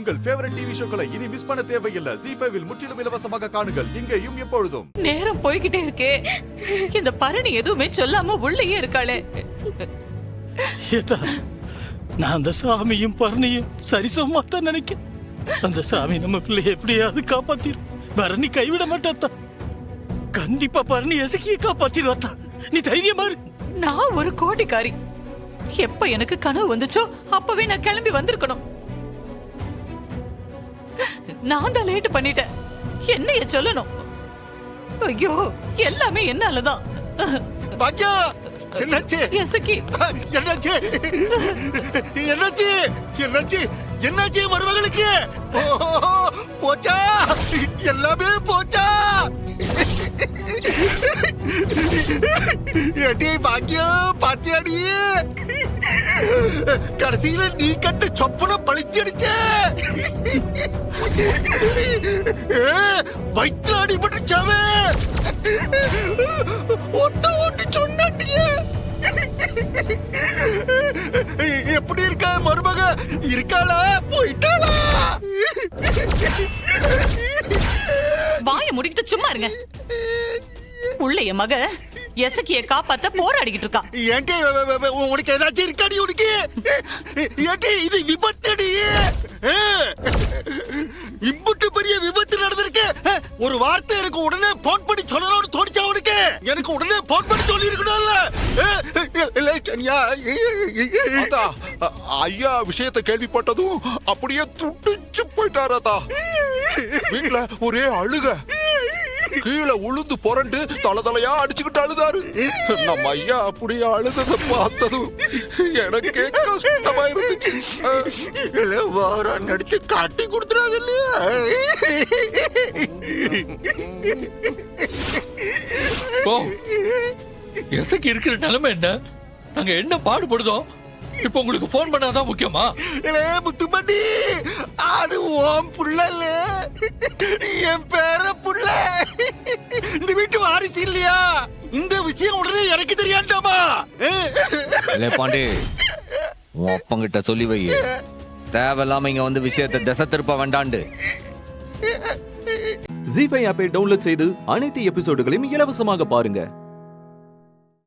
உங்கள் favourite TV ஷோக்களை இனி miss பண்ண தேவையில்லை. ZEE5 இல் முற்றிலும் இலவசமாக காணுங்கள். இங்கேயும் எப்பொழுதும். நேரம் போய்கிட்டே இருக்கே. இந்த பரணி எதுவுமே சொல்லாம உள்ளேயே இருக்காளே. ஏதா, நான் அந்த சாமியும் பரணியும் சரிசமமா தான் நினைக்கிறேன். அந்த சாமி நம்ம பிள்ளைய எப்படியாவது காப்பாத்திரும். பரணி கைவிட மாட்டாத்தா. கண்டிப்பா பரணி எசக்கியை காப்பாத்திருவாத்தா. நீ தைரியமா இரு. நான் ஒரு கோடிக்காரி. எப்ப எனக்கு கனவு வந்துச்சோ அப்பவே நான் கிளம்பி வந்திருக்கணும். நான் தான் லேட் பண்ணிட்டேன். என்னைய சொல்லணும். ஐயோ, எல்லாமே என்னாலதான். பாக்கியா, என்னாச்சு? எசக்கி, என்னாச்சு? என்னாச்சு? என்னாச்சு? என்னாச்சு மருமகளுக்கு? போச்சா? எல்லாமே போச்சா? ஏடி பாக்கியா, பாத்தியாடி? கடைசியில நீ கண்ட சொப்பன பழிச்சடிச்ச. வயிற்று அடிபட்டுச்சாவே. ஒத்த ஓட்டி சொன்னாட்டியே. எப்படி இருக்கா மருமக? இருக்காளா போயிட்டாளா? வாய முடிக்கிட்டு சும்மா இருங்க. உள்ள என் மக எசக்கிய காப்பாத்த போராடிக்கிட்டு இருக்கா. ஏன்டி உனக்கு ஏதாச்சும் இருக்காடி? உனக்கு ஏன்டி இது விபத்தடி? இம்புட்டு பெரிய விபத்து நடந்திருக்கு. ஒரு வார்த்தை எனக்கு உடனே போன் பண்ணி சொல்லணும்னு தோணுச்சா உனக்கு? எனக்கு உடனே போன் பண்ணி சொல்லி இருக்கணும்ல. ஐயா விஷயத்தை கேள்விப்பட்டதும் அப்படியே துடிச்சு போயிட்டாரதா. வீட்டுல ஒரே அழுக. கீழே உளுந்து புரண்டு தலையா அடிச்சுக்கிட்டு அழுதாரு. நம்ம ஐயா அப்படியே அழுததை பார்த்ததும் எனக்கே கஷ்டமா இருந்துச்சு. வாரம் நடிச்சு காட்டி கொடுத்துறாது இல்லையா? எசக்கி இருக்கிற நிலைமை என்ன? நாங்க என்ன பாடுபடுதோம்? இப்ப உங்களுக்கு போன் பண்ணாதான் முக்கியமா? முத்துமணி, அது ஓம் புள்ள இல்ல, என் பேர புள்ள. இந்த வீட்டு வாரிசு இல்லையா? இந்த விஷயம் உடனே எனக்கு தெரியாண்டாமா? பாண்டி, உன் அப்பங்கிட்ட சொல்லி வை. தேவையில்லாம இங்க வந்து விஷயத்தை திசை திருப்ப வேண்டாண்டு. ZEE5 ஆப்பை டவுன்லோட் செய்து அனைத்து எபிசோடுகளையும் இலவசமாக பாருங்க.